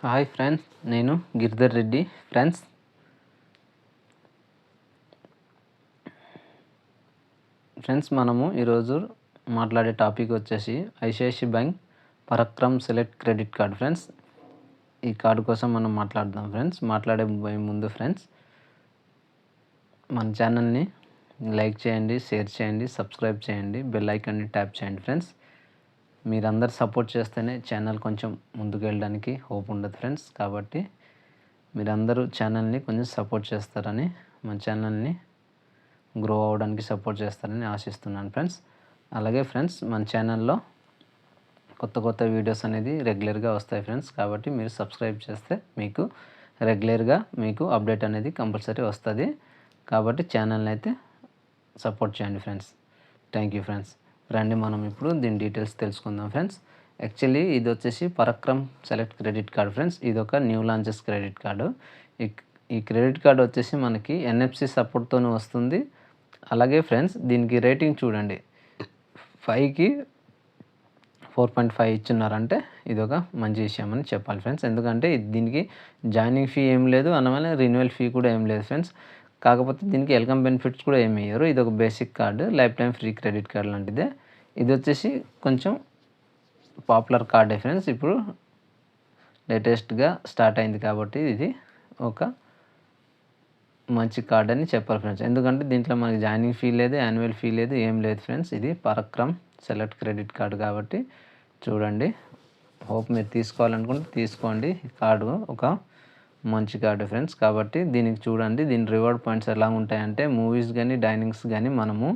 Hi friends, నేను Giridhar Reddy. Friends మనము ఈరోజు మాట్లాడే టాపిక్ వచ్చేసి ICICI bank Parakram select credit card. Friends, ఈ కార్డు కోసం మనం మాట్లాడదాం. ఫ్రెండ్స్, మాట్లాడే ముందు ఫ్రెండ్స్ మన ఛానల్ని లైక్ చేయండి, షేర్ చేయండి, సబ్స్క్రైబ్ చేయండి, బెల్ ఐకాన్ని ట్యాప్ చేయండి. ఫ్రెండ్స్, మీరందరూ సపోర్ట్ చేస్తేనే ఛానల్ కొంచెం ముందుకు వెళ్ళడానికి హోప్ ఉండదు ఫ్రెండ్స్. కాబట్టి మీరందరూ ఛానల్ని కొంచెం సపోర్ట్ చేస్తారని, మన ఛానల్ని గ్రో అవ్వడానికి సపోర్ట్ చేస్తారని ఆశిస్తున్నాను ఫ్రెండ్స్. అలాగే ఫ్రెండ్స్, మన ఛానల్లో కొత్త వీడియోస్ అనేది రెగ్యులర్గా వస్తాయి ఫ్రెండ్స్. కాబట్టి మీరు సబ్స్క్రైబ్ చేస్తే మీకు రెగ్యులర్గా అప్డేట్ అనేది కంపల్సరీ వస్తుంది. కాబట్టి ఛానల్ని అయితే సపోర్ట్ చేయండి ఫ్రెండ్స్. Thank you friends. రండి మనం ఇప్పుడు దీని డీటెయిల్స్ తెలుసుకుందాం ఫ్రెండ్స్. యాక్చువల్లీ ఇది వచ్చేసి Parakram select credit card friends. ఇది ఒక న్యూ లాంచెస్ క్రెడిట్ కార్డు. ఈ క్రెడిట్ కార్డు వచ్చేసి మనకి ఎన్ఎఫ్సి సపోర్ట్తోనే వస్తుంది. అలాగే ఫ్రెండ్స్, దీనికి రేటింగ్ చూడండి, 5కి 4.5 ఇచ్చున్నారంటే ఇది ఒక మంచి విషయం అని చెప్పాలి ఫ్రెండ్స్. ఎందుకంటే దీనికి జాయినింగ్ ఫీ ఏం లేదు, అనవల్ల రెన్యువల్ ఫీ కూడా ఏం లేదు ఫ్రెండ్స్. కాకపోతే దీనికి వెల్కమ్ బెనిఫిట్స్ కూడా ఏమి ఇయ్యరు. ఇది ఒక basic card, life time free credit card లాంటిదే. ఇది వచ్చేసి కొంచెం పాపులర్ కార్డే ఫ్రెండ్స్. ఇప్పుడు లేటెస్ట్గా స్టార్ట్ అయింది కాబట్టి ఇది ఒక మంచి కార్డ్ అని చెప్పాలి ఫ్రెండ్స్. ఎందుకంటే దీంట్లో మనకి జాయినింగ్ ఫీ లేదు, యాన్యువల్ ఫీ లేదు, ఏం లేదు ఫ్రెండ్స్. ఇది పరాక్రమ్ సెలెక్ట్ క్రెడిట్ కార్డు కాబట్టి చూడండి. హోప్ మీరు తీసుకోవాలనుకుంటే తీసుకోండి. ఈ కార్డు ఒక మంచి కార్డు ఫ్రెండ్స్. కాబట్టి దీనికి చూడండి, దీని రివార్డ్ పాయింట్స్ ఎలా ఉంటాయంటే మూవీస్ కానీ డైనింగ్స్ కానీ మనము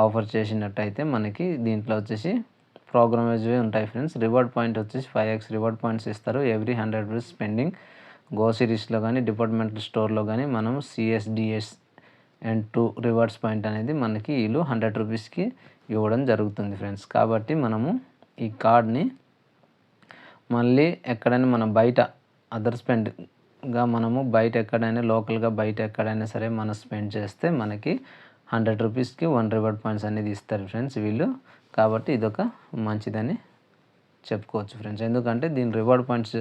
ఆఫర్ చేసినట్టయితే మనకి దీంట్లో వచ్చేసి ప్రోగ్రామేజ్వే ఉంటాయి ఫ్రెండ్స్. రివార్డ్ పాయింట్ వచ్చేసి 5x రివార్డ్ పాయింట్స్ ఇస్తారు ఎవ్రీ 100 రూపీస్ స్పెండింగ్. గో సిరీస్లో కానీ డిపార్ట్మెంటల్ స్టోర్లో కానీ మనం CSDS అండ్ 2 రివార్డ్స్ పాయింట్ అనేది మనకి వీళ్ళు 100 రూపీస్కి ఇవ్వడం జరుగుతుంది ఫ్రెండ్స్. కాబట్టి మనము ఈ కార్డ్ని మళ్ళీ ఎక్కడైనా మనం బయట అదర్ స్పెండ్గా మనము బయట ఎక్కడైనా లోకల్గా బయట ఎక్కడైనా సరే మనం స్పెండ్ చేస్తే మనకి 100 రూపీస్కి 1 రివార్డ్ పాయింట్స్ అనేది ఇస్తారు ఫ్రెండ్స్ వీళ్ళు. కాబట్టి ఇదొక మంచిదని చెప్పుకోవచ్చు ఫ్రెండ్స్. ఎందుకంటే దీని రివార్డ్ పాయింట్స్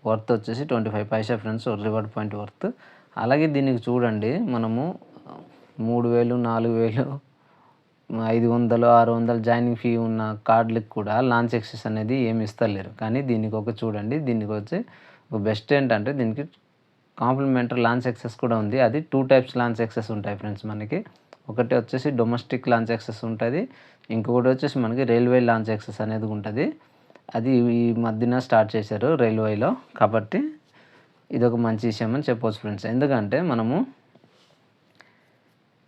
వర్త్ వచ్చేసి 25 పైసా ఫ్రెండ్స్, రివార్డ్ పాయింట్ వర్త్. అలాగే దీనికి చూడండి, మనము 3000, 4000, 500, 600 జాయినింగ్ ఫీ ఉన్న కార్డులకు కూడా లాంచ్ యాక్సెస్ అనేది ఏమి ఇస్తలేరు. కానీ దీనికి ఒక చూడండి, దీనికి వచ్చి ఒక బెస్ట్ ఏంటంటే దీనికి కాంప్లిమెంటరీ లాంచ్ యాక్సెస్ కూడా ఉంది. అది 2 టైప్స్ లాంచ్ యాక్సెస్ ఉంటాయి ఫ్రెండ్స్ మనకి. ఒకటి వచ్చేసి డొమెస్టిక్ లాంచ్ యాక్సెస్ ఉంటుంది, ఇంకొకటి వచ్చేసి మనకి రైల్వే లాంచ్ యాక్సెస్ అనేది ఉంటుంది. అది ఈ మధ్యన స్టార్ట్ చేశారు రైల్వేలో. కాబట్టి ఇదొక మంచి విషయం అని చెప్పవచ్చు ఫ్రెండ్స్. ఎందుకంటే మనము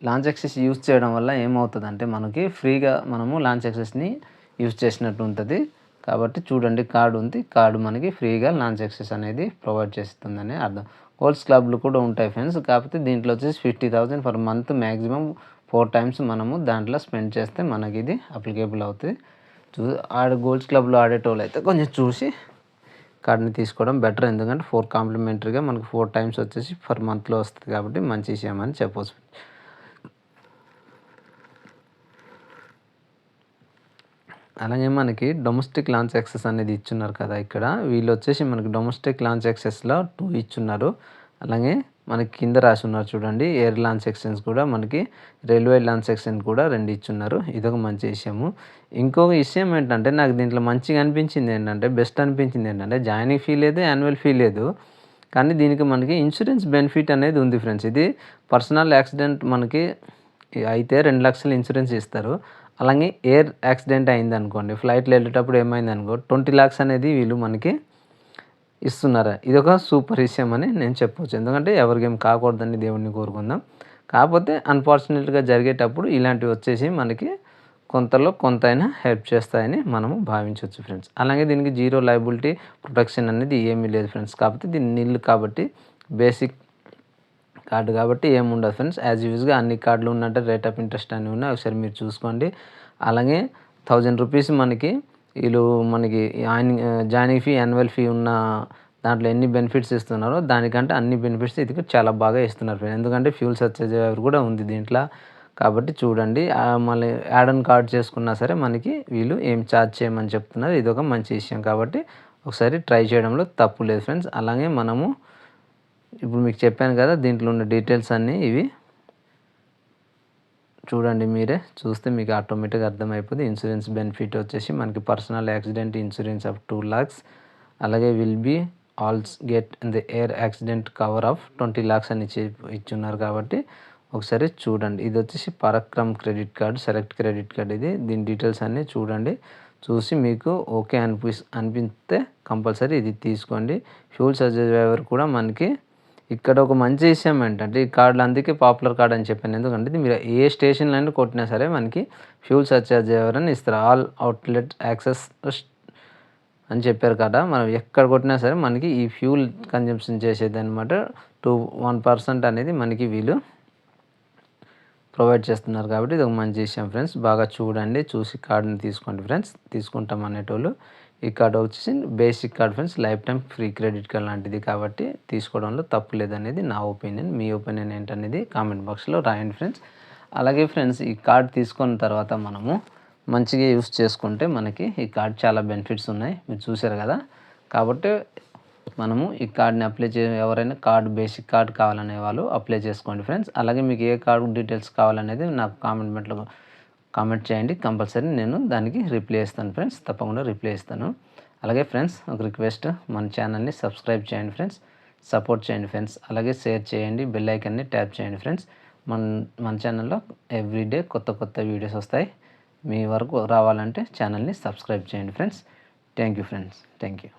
లాంచ్ యాక్సెస్ యూజ్ చేయడం వల్ల ఏమవుతుందంటే మనకి ఫ్రీగా మనము లాంచ్ యాక్సెస్ని యూజ్ చేసినట్టు ఉంటుంది. కాబట్టి చూడండి, కార్డు ఉంది, కార్డు మనకి ఫ్రీగా లాంచ్ యాక్సెస్ అనేది ప్రొవైడ్ చేస్తుందని అర్థం. గోల్డ్స్ క్లబ్లు కూడా ఉంటాయి ఫ్రెండ్స్. కాకపోతే దీంట్లో వచ్చేసి 50,000 పర్ మంత్ మ్యాక్సిమం 4 టైమ్స్ మనము దాంట్లో స్పెండ్ చేస్తే మనకి ఇది అప్లికేబుల్ అవుతుంది. గోల్డ్స్ క్లబ్లో ఆడేటోళ్ళు అయితే కొంచెం చూసి కార్డుని తీసుకోవడం బెటర్. ఎందుకంటే 4 కాంప్లిమెంటరీగా మనకు 4 టైమ్స్ వచ్చేసి పర్ మంత్లో వస్తుంది. కాబట్టి మంచి విషయం అని చెప్పవచ్చు. అలాగే మనకి డొమెస్టిక్ లాంచ్ యాక్సెస్ అనేది ఇచ్చున్నారు కదా ఇక్కడ. వీళ్ళు వచ్చేసి మనకి డొమెస్టిక్ లాంచ్ యాక్సెస్లో 2 ఇచ్చున్నారు. అలాగే మనకి కింద రాసి ఉన్నారు చూడండి, ఎయిర్ లాంచ్ సెక్షన్స్ కూడా మనకి, రైల్వే లాంచ్ సెక్షన్ కూడా 2 ఇచ్చున్నారు. ఇదొక మంచి విషయము. ఇంకొక విషయం ఏంటంటే నాకు దీంట్లో మంచిగా అనిపించింది ఏంటంటే, బెస్ట్ అనిపించింది ఏంటంటే జాయినింగ్ ఫీ లేదు, యాన్యువల్ ఫీ లేదు. కానీ దీనికి మనకి ఇన్సూరెన్స్ బెనిఫిట్ అనేది ఉంది ఫ్రెండ్స్. ఇది పర్సనల్ యాక్సిడెంట్ మనకి అయితే 2 లక్షలు ఇన్సూరెన్స్ ఇస్తారు. అలాగే ఎయిర్ యాక్సిడెంట్ అయింది అనుకోండి, ఫ్లైట్లో వెళ్ళేటప్పుడు ఏమైంది అనుకో 20 lakhs అనేది వీళ్ళు మనకి ఇస్తున్నారు. ఇదొక సూపర్ విషయం అని నేను చెప్పవచ్చు. ఎందుకంటే ఎవరికేం కాకూడదని దేవుడిని కోరుకుందాం. కాకపోతే అన్ఫార్చునేట్గా జరిగేటప్పుడు ఇలాంటివి వచ్చేసి మనకి కొంతలో కొంతైనా హెల్ప్ చేస్తాయని మనము భావించవచ్చు ఫ్రెండ్స్. అలాగే దీనికి జీరో లయబిలిటీ ప్రొటెక్షన్ అనేది ఏమీ లేదు ఫ్రెండ్స్. కాకపోతే దీన్ని నిల్ కాబట్టి బేసిక్ కార్డు కాబట్టి ఏముండదు ఫ్రెండ్స్. యాజ్ యూజ్గా అన్ని కార్డులు ఉన్నట్టే రేట్ ఆఫ్ ఇంట్రెస్ట్ అన్నీ ఉన్నాయి, ఒకసారి మీరు చూసుకోండి. అలాగే 1000 రూపీస్ మనకి వీళ్ళు మనకి జాయినింగ్ ఫీ, యాన్యువల్ ఫీ ఉన్న దాంట్లో ఎన్ని బెనిఫిట్స్ ఇస్తున్నారో దానికంటే అన్ని బెనిఫిట్స్ ఇది చాలా బాగా ఇస్తున్నారు ఫ్రెండ్స్. ఎందుకంటే ఫ్యూల్ సర్చార్జ్ కూడా ఉంది దీంట్లో. కాబట్టి చూడండి, మళ్ళీ యాడ్ ఆన్ కార్డ్ చేసుకున్నా సరే మనకి వీళ్ళు ఏం ఛార్జ్ చేయమని చెప్తున్నారు. ఇది ఒక మంచి విషయం. కాబట్టి ఒకసారి ట్రై చేయడంలో తప్పు లేదు ఫ్రెండ్స్. అలాగే మనము ఇప్పుడు మీకు చెప్పాను కదా, దీంట్లో ఉన్న డీటెయిల్స్ అన్నీ ఇవి చూడండి. మీరే చూస్తే మీకు ఆటోమేటిక్గా అర్థమైపోతుంది. ఇన్సూరెన్స్ బెనిఫిట్ వచ్చేసి మనకి personal accident insurance of 2 lakhs, అలాగే will be also get the air accident cover of 20 lakhs అని ఇచ్చున్నారు. కాబట్టి ఒకసారి చూడండి. ఇది వచ్చేసి Parakram credit card, select credit card. ఇది దీని డీటెయిల్స్ అన్నీ చూడండి. చూసి మీకు ఓకే అనిపిస్తే కంపల్సరీ ఇది తీసుకోండి. ఫ్యూల్ సర్చార్జ్ కూడా మనకి ఇక్కడ ఒక మంచి విషయం ఏంటంటే, ఈ కార్డులు అందుకే పాపులర్ కార్డ్ అని చెప్పాను. ఎందుకంటే ఇది మీరు ఏ స్టేషన్లో కొట్టినా సరే మనకి ఫ్యూల్ సర్చార్జ్ అని ఇస్తారు. ఆల్ అవుట్లెట్ యాక్సెస్ అని చెప్పారు కదా, మనం ఎక్కడ కొట్టినా సరే మనకి ఈ ఫ్యూల్ కన్జంప్షన్ చేసేది అనమాట 1% అనేది మనకి వీళ్ళు ప్రొవైడ్ చేస్తున్నారు. కాబట్టి ఇది ఒక మంచి విషయం ఫ్రెండ్స్. బాగా చూడండి, చూసి కార్డుని తీసుకోండి ఫ్రెండ్స్. తీసుకుంటాం అనేటోళ్ళు ఈ కార్డు వచ్చేసి basic card friends, life time free credit card లాంటిది. కాబట్టి తీసుకోవడంలో తప్పు లేదనేది నా ఒపీనియన్. మీ ఒపీనియన్ ఏంటనేది కామెంట్ బాక్స్లో రాయండి ఫ్రెండ్స్. అలాగే ఫ్రెండ్స్, ఈ కార్డ్ తీసుకున్న తర్వాత మనము మంచిగా యూస్ చేసుకుంటే మనకి ఈ కార్డ్ చాలా బెనిఫిట్స్ ఉన్నాయి, మీరు చూసారు కదా. కాబట్టి మనము ఈ కార్డ్ని అప్లై ఎవరైనా కార్డ్ బేసిక్ కార్డ్ కావాలనే వాళ్ళు అప్లై చేసుకోండి ఫ్రెండ్స్. అలాగే మీకు ఏ కార్డు డీటెయిల్స్ కావాలనేది నాకు కామెంట్ చేయండి. కంపల్సరీ నేను దానికి రిప్లై ఇస్తాను ఫ్రెండ్స్, తప్పకుండా రిప్లై ఇస్తాను. అలాగే ఫ్రెండ్స్, ఒక రిక్వెస్ట్, మన ఛానల్ని సబ్స్క్రైబ్ చేయండి ఫ్రెండ్స్, సపోర్ట్ చేయండి ఫ్రెండ్స్. అలాగే షేర్ చేయండి, బెల్ ఐకాన్ని ట్యాప్ చేయండి ఫ్రెండ్స్. మన ఛానల్లో ఎవ్రీడే కొత్త వీడియోస్ వస్తాయి. మీ వరకు రావాలంటే ఛానల్ని సబ్స్క్రైబ్ చేయండి friends. Thank you friends, thank you.